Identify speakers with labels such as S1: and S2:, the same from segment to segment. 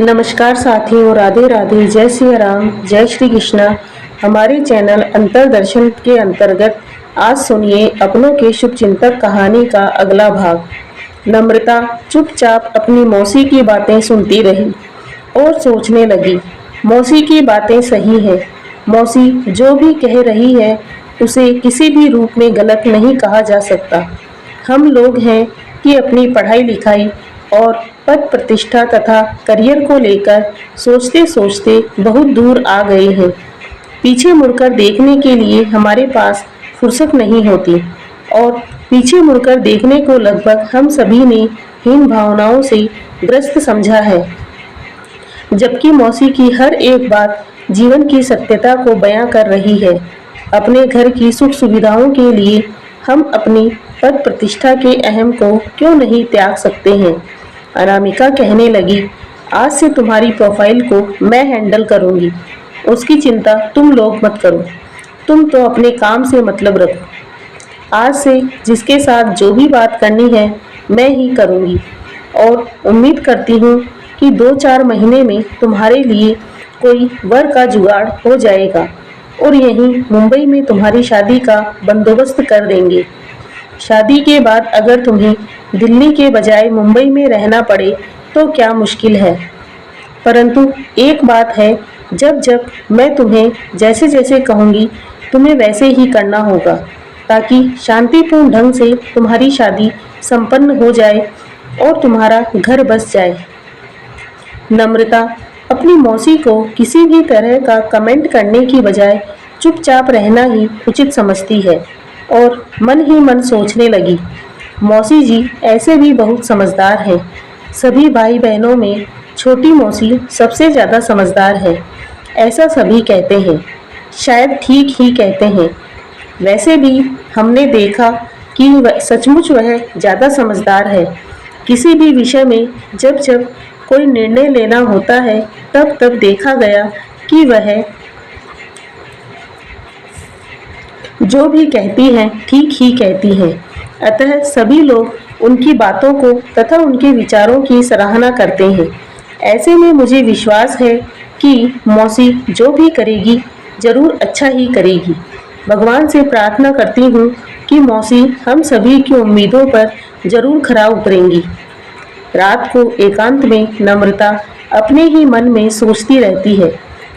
S1: नमस्कार साथियों, राधे राधे, जय श्री राम, जय श्री कृष्णा। हमारे चैनल अंतरदर्शन के अंतर्गत आज सुनिए अपनों के शुभचिंतक कहानी का अगला भाग। नम्रता चुपचाप अपनी मौसी की बातें सुनती रही और सोचने लगी, मौसी की बातें सही है। मौसी जो भी कह रही है उसे किसी भी रूप में गलत नहीं कहा जा सकता। हम लोग हैं कि अपनी पढ़ाई लिखाई और पद प्रतिष्ठा तथा करियर को लेकर सोचते सोचते बहुत दूर आ गए हैं। पीछे मुड़कर देखने के लिए हमारे पास फुर्सत नहीं होती और पीछे मुड़कर देखने को लगभग हम सभी ने हीन भावनाओं से ग्रस्त समझा है। जबकि मौसी की हर एक बात जीवन की सत्यता को बयां कर रही है। अपने घर की सुख सुविधाओं के लिए हम अपनी पद प्रतिष्ठा के अहम को क्यों नहीं त्याग सकते हैं। अनामिका कहने लगी, आज से तुम्हारी प्रोफाइल को मैं हैंडल करूंगी, उसकी चिंता तुम लोग मत करो। तुम तो अपने काम से मतलब रखो। आज से जिसके साथ जो भी बात करनी है मैं ही करूंगी और उम्मीद करती हूँ कि 2-4 महीने में तुम्हारे लिए कोई वर का जुगाड़ हो जाएगा और यहीं मुंबई में तुम्हारी शादी का बंदोबस्त कर देंगे। शादी के बाद अगर तुम्हें दिल्ली के बजाय मुंबई में रहना पड़े तो क्या मुश्किल है। परंतु एक बात है, जब जब मैं तुम्हें जैसे जैसे कहूँगी तुम्हें वैसे ही करना होगा, ताकि शांतिपूर्ण ढंग से तुम्हारी शादी संपन्न हो जाए और तुम्हारा घर बस जाए। नम्रता अपनी मौसी को किसी भी तरह का कमेंट करने की बजाय चुपचाप रहना ही उचित समझती है और मन ही मन सोचने लगी, मौसी जी ऐसे भी बहुत समझदार हैं। सभी भाई बहनों में छोटी मौसी सबसे ज़्यादा समझदार है, ऐसा सभी कहते हैं। शायद ठीक ही कहते हैं। वैसे भी हमने देखा कि सचमुच वह ज़्यादा समझदार है। किसी भी विषय में जब जब कोई निर्णय लेना होता है तब तब देखा गया कि वह जो भी कहती हैं ठीक ही कहती हैं। अतः सभी लोग उनकी बातों को तथा उनके विचारों की सराहना करते हैं। ऐसे में मुझे विश्वास है कि मौसी जो भी करेगी जरूर अच्छा ही करेगी। भगवान से प्रार्थना करती हूँ कि मौसी हम सभी की उम्मीदों पर जरूर खरा उतरेंगी। रात को एकांत में नम्रता अपने ही मन में सोचती रहती है,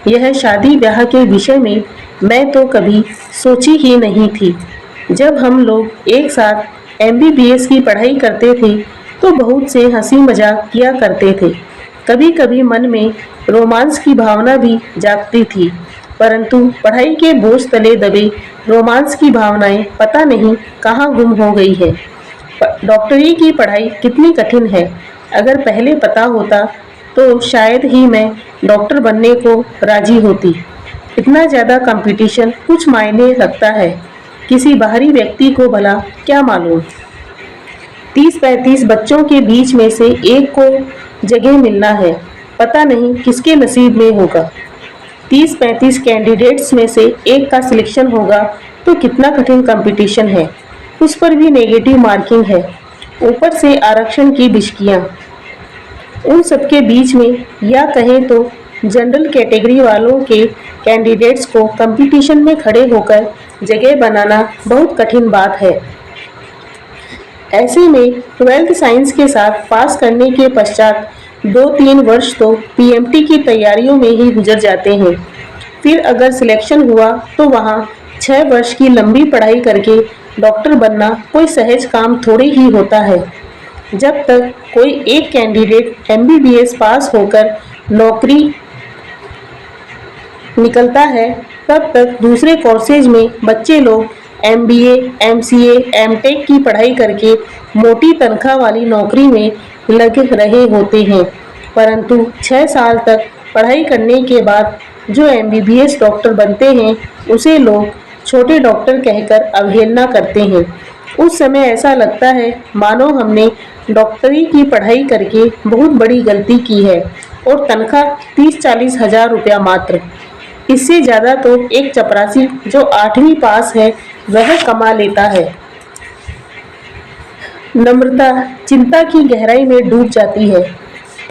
S1: यह शादी ब्याह के विषय में मैं तो कभी सोची ही नहीं थी। जब हम लोग एक साथ MBBS की पढ़ाई करते थे तो बहुत से हंसी मजाक किया करते थे। कभी कभी मन में रोमांस की भावना भी जागती थी, परंतु पढ़ाई के बोझ तले दबे रोमांस की भावनाएं पता नहीं कहाँ गुम हो गई है। डॉक्टरी की पढ़ाई कितनी कठिन है, अगर पहले पता होता तो शायद ही मैं डॉक्टर बनने को राजी होती। इतना ज़्यादा कंपटीशन कुछ मायने रखता है, किसी बाहरी व्यक्ति को भला क्या मालूम। 30-35 बच्चों के बीच में से एक को जगह मिलना है, पता नहीं किसके नसीब में होगा। 30-35 कैंडिडेट्स में से एक का सिलेक्शन होगा तो कितना कठिन कंपटीशन है, उस पर भी नेगेटिव मार्किंग है, ऊपर से आरक्षण की बिस्कियाँ। उन सबके बीच में या कहें तो जनरल कैटेगरी वालों के कैंडिडेट्स को कंपटीशन में खड़े होकर जगह बनाना बहुत कठिन बात है। ऐसे में 12th साइंस के साथ पास करने के पश्चात 2-3 वर्ष तो PMT की तैयारियों में ही गुजर जाते हैं। फिर अगर सिलेक्शन हुआ तो वहाँ 6 वर्ष की लंबी पढ़ाई करके डॉक्टर बनना कोई सहज काम थोड़ी ही होता है। जब तक कोई एक कैंडिडेट MBBS पास होकर नौकरी निकलता है तब तक दूसरे कोर्सेज में बच्चे लोग MBA, MCA, MTech की पढ़ाई करके मोटी तनख्वाह वाली नौकरी में लग रहे होते हैं। परंतु 6 साल तक पढ़ाई करने के बाद जो MBBS डॉक्टर बनते हैं उसे लोग छोटे डॉक्टर कहकर अवहेलना करते हैं। उस समय ऐसा लगता है मानो हमने डॉक्टरी की पढ़ाई करके बहुत बड़ी गलती की है और तनख्वाह 30-40 हज़ार रुपया मात्र। इससे ज़्यादा तो एक चपरासी जो 8वीं पास है वह कमा लेता है। नम्रता चिंता की गहराई में डूब जाती है।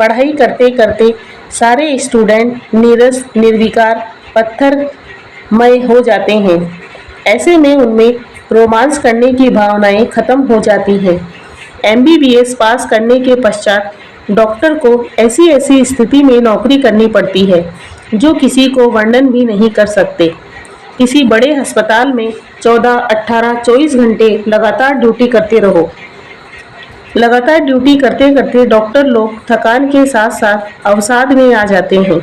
S1: पढ़ाई करते करते सारे स्टूडेंट नीरस निर्विकार पत्थरमय हो जाते हैं। ऐसे में उनमें रोमांस करने की भावनाएं खत्म हो जाती हैं। एमबीबीएस पास करने के पश्चात डॉक्टर को ऐसी ऐसी स्थिति में नौकरी करनी पड़ती है जो किसी को वर्णन भी नहीं कर सकते। किसी बड़े अस्पताल में 14, 18, 24 घंटे लगातार ड्यूटी करते रहो। लगातार ड्यूटी करते करते डॉक्टर लोग थकान के साथ साथ अवसाद में आ जाते हैं।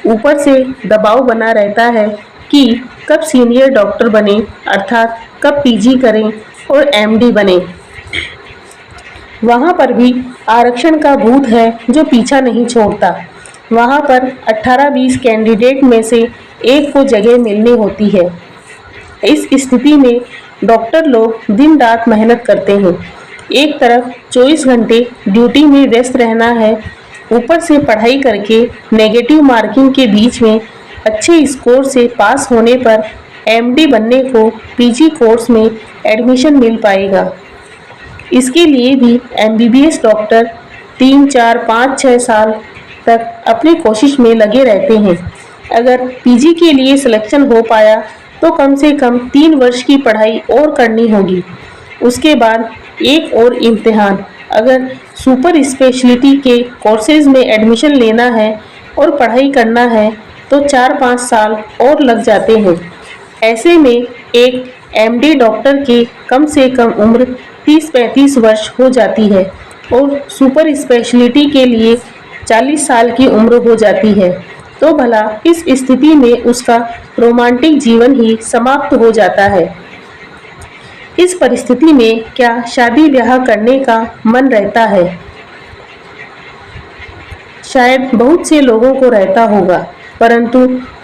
S1: ऊपर से दबाव बना रहता है कि कब सीनियर डॉक्टर बने, अर्थात कब पीजी करें और एमडी बने। वहाँ पर भी आरक्षण का भूत है जो पीछा नहीं छोड़ता। वहाँ पर 18-20 कैंडिडेट में से एक को जगह मिलनी होती है। इस स्थिति में डॉक्टर लोग दिन रात मेहनत करते हैं। एक तरफ 24 घंटे ड्यूटी में व्यस्त रहना है, ऊपर से पढ़ाई करके नेगेटिव मार्किंग के बीच में अच्छे स्कोर से पास होने पर एमडी बनने को पीजी कोर्स में एडमिशन मिल पाएगा। इसके लिए भी एमबीबीएस डॉक्टर 3, 4, 5, 6 साल तक अपनी कोशिश में लगे रहते हैं। अगर पीजी के लिए सिलेक्शन हो पाया तो कम से कम 3 वर्ष की पढ़ाई और करनी होगी। उसके बाद एक और इम्तिहान। अगर सुपर स्पेशलिटी के कोर्सेज में एडमिशन लेना है और पढ़ाई करना है तो 4-5 साल और लग जाते हैं। ऐसे में एक एमडी डॉक्टर की कम से कम उम्र 30-35 वर्ष हो जाती है और सुपर स्पेशलिटी के लिए 40 साल की उम्र हो जाती है। तो भला इस स्थिति में उसका रोमांटिक जीवन ही समाप्त हो जाता है। इस परिस्थिति में क्या शादी ब्याह करने का मन रहता है? शायद बहुत से लोगों को रहता होगा, परंतु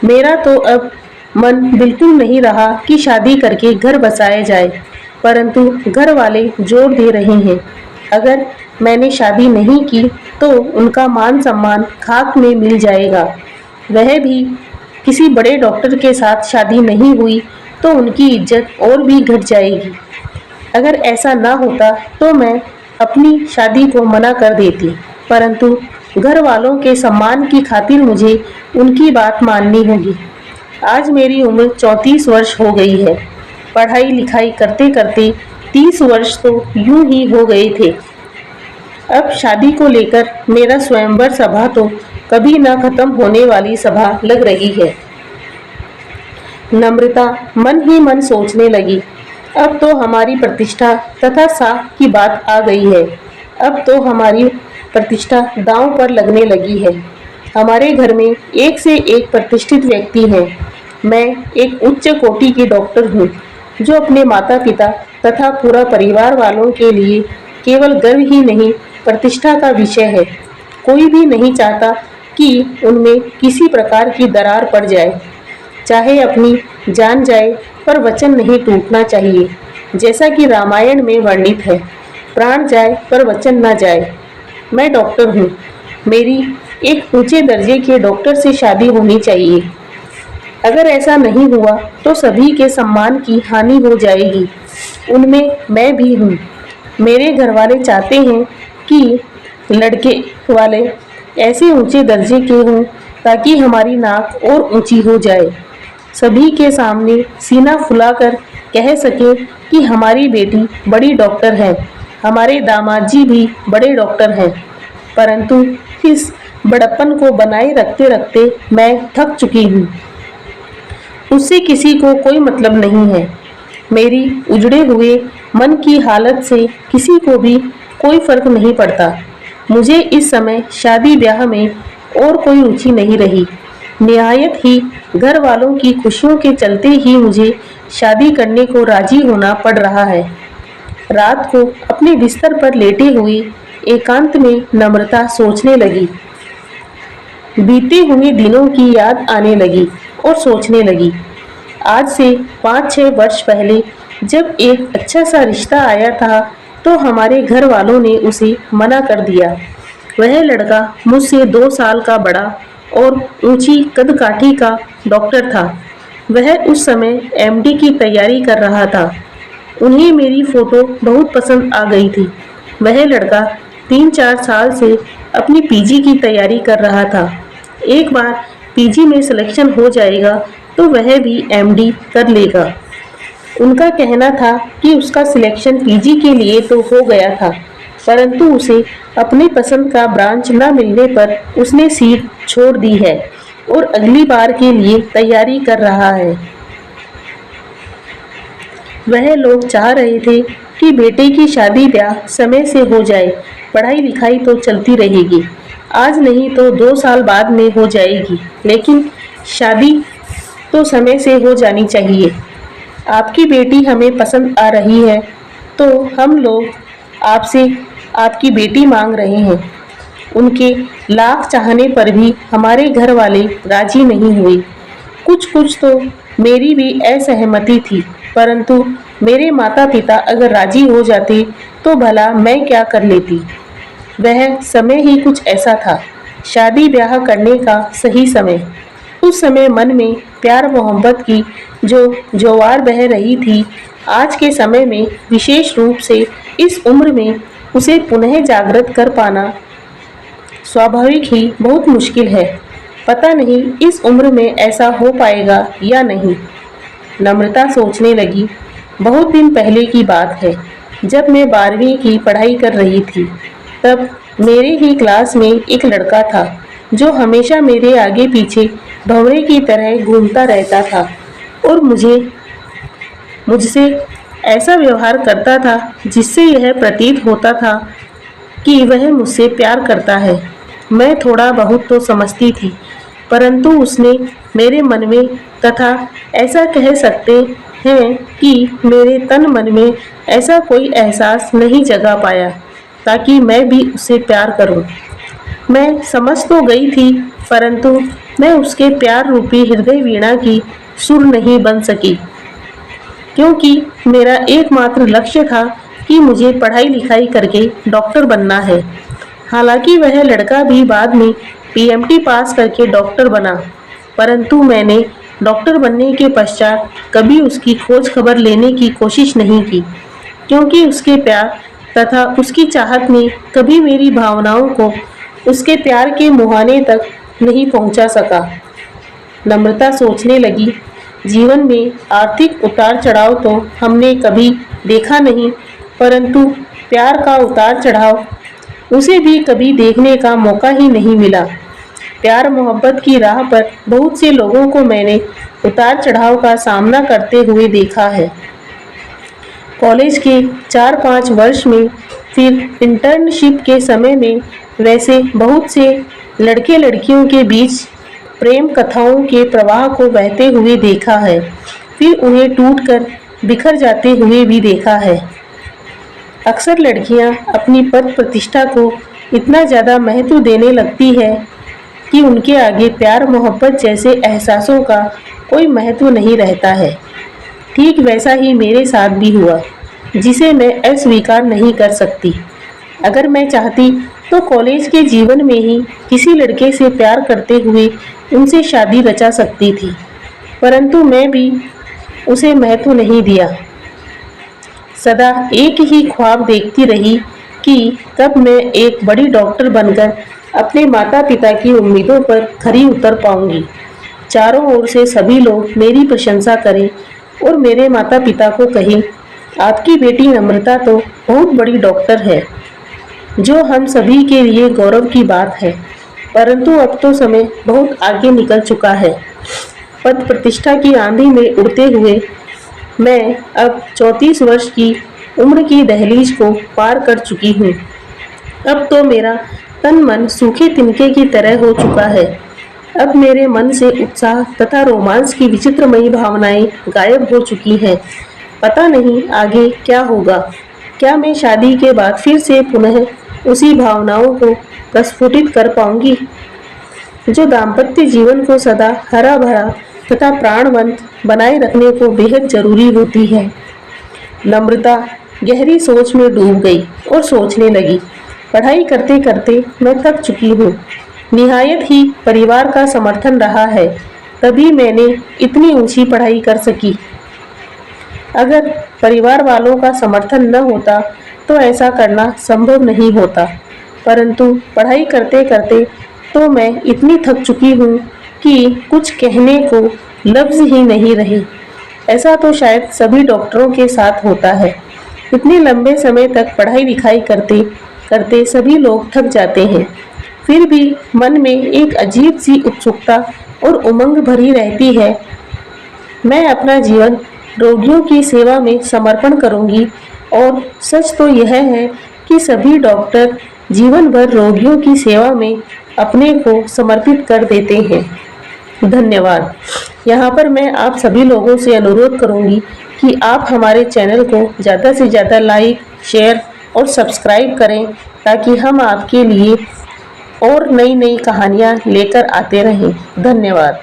S1: मेरा तो अब मन बिल्कुल नहीं रहा कि शादी करके घर बसाया जाए, परंतु घर वाले जोर दे रहे हैं। अगर मैंने शादी नहीं की तो उनका मान सम्मान खाक में मिल जाएगा। वह भी किसी बड़े डॉक्टर के साथ शादी नहीं हुई तो उनकी इज्जत और भी घट जाएगी। अगर ऐसा ना होता तो मैं अपनी शादी को मना कर देती, परंतु घर वालों के सम्मान की खातिर मुझे उनकी बात माननी होगी। आज मेरी उम्र 34 वर्ष हो गई है। पढ़ाई लिखाई करते करते 30 वर्ष तो यूं ही हो गए थे। अब शादी को लेकर मेरा स्वयंवर सभा तो कभी ना खत्म होने वाली सभा लग रही है। नम्रता मन ही मन सोचने लगी, अब तो हमारी प्रतिष्ठा तथा साख की बात आ गई है। अब तो हमारी प्रतिष्ठा दांव पर लगने लगी है। हमारे घर में एक से एक प्रतिष्ठित व्यक्ति हैं। मैं एक उच्च कोटि की डॉक्टर हूँ जो अपने माता पिता तथा पूरा परिवार वालों के लिए केवल गर्व ही नहीं, प्रतिष्ठा का विषय है। कोई भी नहीं चाहता कि उनमें किसी प्रकार की दरार पड़ जाए। चाहे अपनी जान जाए पर वचन नहीं टूटना चाहिए। जैसा कि रामायण में वर्णित है, प्राण जाए पर वचन ना जाए। मैं डॉक्टर हूँ, मेरी एक ऊंचे दर्जे के डॉक्टर से शादी होनी चाहिए। अगर ऐसा नहीं हुआ तो सभी के सम्मान की हानि हो जाएगी, उनमें मैं भी हूँ। मेरे घर वाले चाहते हैं कि लड़के वाले ऐसे ऊंचे दर्जे के हों ताकि हमारी नाक और ऊंची हो जाए, सभी के सामने सीना फुलाकर कह सके कि हमारी बेटी बड़ी डॉक्टर है, हमारे दामाद जी भी बड़े डॉक्टर हैं। परंतु इस बड़प्पन को बनाए रखते रखते मैं थक चुकी हूँ। उससे किसी को कोई मतलब नहीं है। मेरी उजड़े हुए मन की हालत से किसी को भी कोई फर्क नहीं पड़ता। मुझे इस समय शादी ब्याह में और कोई रुचि नहीं रही। निहायत ही घर वालों की खुशियों के चलते ही मुझे शादी करने को राजी होना पड़ रहा है। रात को अपने बिस्तर पर लेटे हुए एकांत में नम्रता सोचने लगी। बीते हुए दिनों की याद आने लगी और सोचने लगी, आज से 5-6 वर्ष पहले जब एक अच्छा सा रिश्ता आया था तो हमारे घर वालों ने उसे मना कर दिया। वह लड़का मुझसे 2 साल का बड़ा और ऊंची कदकाठी का डॉक्टर था। वह उस समय एमडी की तैयारी कर रहा था। उन्हें मेरी फ़ोटो बहुत पसंद आ गई थी। वह लड़का 3-4 साल से अपनी पीजी की तैयारी कर रहा था। एक बार पीजी में सिलेक्शन हो जाएगा तो वह भी एमडी कर लेगा। उनका कहना था कि उसका सिलेक्शन पीजी के लिए तो हो गया था, परंतु उसे अपनी पसंद का ब्रांच न मिलने पर उसने सीट छोड़ दी है और अगली बार के लिए तैयारी कर रहा है। वह लोग चाह रहे थे कि बेटे की शादी ब्याह समय से हो जाए, पढ़ाई लिखाई तो चलती रहेगी, आज नहीं तो 2 साल बाद में हो जाएगी, लेकिन शादी तो समय से हो जानी चाहिए। आपकी बेटी हमें पसंद आ रही है तो हम लोग आपसे आपकी बेटी मांग रहे हैं। उनके लाख चाहने पर भी हमारे घर वाले राजी नहीं हुए। कुछ कुछ तो मेरी भी असहमति थी, परंतु मेरे माता पिता अगर राजी हो जाते तो भला मैं क्या कर लेती। वह समय ही कुछ ऐसा था, शादी ब्याह करने का सही समय। उस समय मन में प्यार मोहब्बत की जो ज्वार बह रही थी, आज के समय में विशेष रूप से इस उम्र में उसे पुनः जागृत कर पाना स्वाभाविक ही बहुत मुश्किल है। पता नहीं इस उम्र में ऐसा हो पाएगा या नहीं। नम्रता सोचने लगी। बहुत दिन पहले की बात है, जब मैं 12वीं की पढ़ाई कर रही थी, तब मेरे ही क्लास में एक लड़का था जो हमेशा मेरे आगे पीछे भंवरे की तरह घूमता रहता था और मुझसे ऐसा व्यवहार करता था जिससे यह प्रतीत होता था कि वह मुझसे प्यार करता है। मैं थोड़ा बहुत तो समझती थी, परंतु उसने मेरे मन में तथा ऐसा कह सकते हैं कि मेरे तन मन में ऐसा कोई एहसास नहीं जगा पाया ताकि मैं भी उससे प्यार करूं। मैं समझ तो गई थी, परंतु मैं उसके प्यार रूपी हृदय वीणा की सुर नहीं बन सकी, क्योंकि मेरा एकमात्र लक्ष्य था कि मुझे पढ़ाई लिखाई करके डॉक्टर बनना है। हालांकि वह लड़का भी बाद में पीएमटी पास करके डॉक्टर बना, परंतु मैंने डॉक्टर बनने के पश्चात कभी उसकी खोज खबर लेने की कोशिश नहीं की, क्योंकि उसके प्यार तथा उसकी चाहत ने कभी मेरी भावनाओं को उसके प्यार के मुहाने तक नहीं पहुंचा सका। नम्रता सोचने लगी। जीवन में आर्थिक उतार चढ़ाव तो हमने कभी देखा नहीं, परंतु प्यार का उतार चढ़ाव उसे भी कभी देखने का मौका ही नहीं मिला। प्यार मोहब्बत की राह पर बहुत से लोगों को मैंने उतार चढ़ाव का सामना करते हुए देखा है। कॉलेज के 4-5 वर्ष में, फिर इंटर्नशिप के समय में वैसे बहुत से लड़के लड़कियों के बीच प्रेम कथाओं के प्रवाह को बहते हुए देखा है, फिर उन्हें टूटकर बिखर जाते हुए भी देखा है। अक्सर लड़कियां अपनी पद प्रतिष्ठा को इतना ज़्यादा महत्व देने लगती है कि उनके आगे प्यार मोहब्बत जैसे एहसासों का कोई महत्व नहीं रहता है। ठीक वैसा ही मेरे साथ भी हुआ, जिसे मैं अस्वीकार नहीं कर सकती। अगर मैं चाहती तो कॉलेज के जीवन में ही किसी लड़के से प्यार करते हुए उनसे शादी रचा सकती थी, परंतु मैं भी उसे महत्व नहीं दिया। सदा एक ही ख्वाब देखती रही कि कब मैं एक बड़ी डॉक्टर बनकर अपने माता पिता की उम्मीदों पर खरी उतर पाऊंगी। चारों ओर से सभी लोग मेरी प्रशंसा करें और मेरे माता पिता को कहें, आपकी बेटी नम्रता तो बहुत बड़ी डॉक्टर है, जो हम सभी के लिए गौरव की बात है। परंतु अब तो समय बहुत आगे निकल चुका है। पद प्रतिष्ठा की आंधी में उड़ते हुए मैं अब 34 वर्ष की उम्र की दहलीज को पार कर चुकी हूँ। अब तो मेरा तन मन सूखे तिनके की तरह हो चुका है। अब मेरे मन से उत्साह तथा रोमांस की विचित्रमयी भावनाएं गायब हो चुकी हैं। पता नहीं आगे क्या होगा। क्या मैं शादी के बाद फिर से पुनः उसी भावनाओं को प्रस्फुटित कर पाऊंगी, जो दाम्पत्य जीवन को सदा हरा भरा तथा प्राणवंत बनाए रखने को बेहद जरूरी होती है। नम्रता गहरी सोच में डूब गई और सोचने लगी। पढ़ाई करते करते मैं थक चुकी हूँ। निहायत ही परिवार का समर्थन रहा है, तभी मैंने इतनी ऊंची पढ़ाई कर सकी। अगर परिवार वालों का समर्थन न होता तो ऐसा करना संभव नहीं होता। परंतु पढ़ाई करते करते तो मैं इतनी थक चुकी हूँ कि कुछ कहने को लफ्ज़ ही नहीं रहे। ऐसा तो शायद सभी डॉक्टरों के साथ होता है। इतने लंबे समय तक पढ़ाई लिखाई करते करते सभी लोग थक जाते हैं, फिर भी मन में एक अजीब सी उत्सुकता और उमंग भरी रहती है। मैं अपना जीवन रोगियों की सेवा में समर्पण करूंगी और सच तो यह है कि सभी डॉक्टर जीवन भर रोगियों की सेवा में अपने को समर्पित कर देते हैं। धन्यवाद। यहाँ पर मैं आप सभी लोगों से अनुरोध करूंगी कि आप हमारे चैनल को ज़्यादा से ज़्यादा लाइक, शेयर और सब्सक्राइब करें ताकि हम आपके लिए और नई नई कहानियाँ लेकर आते रहें। धन्यवाद।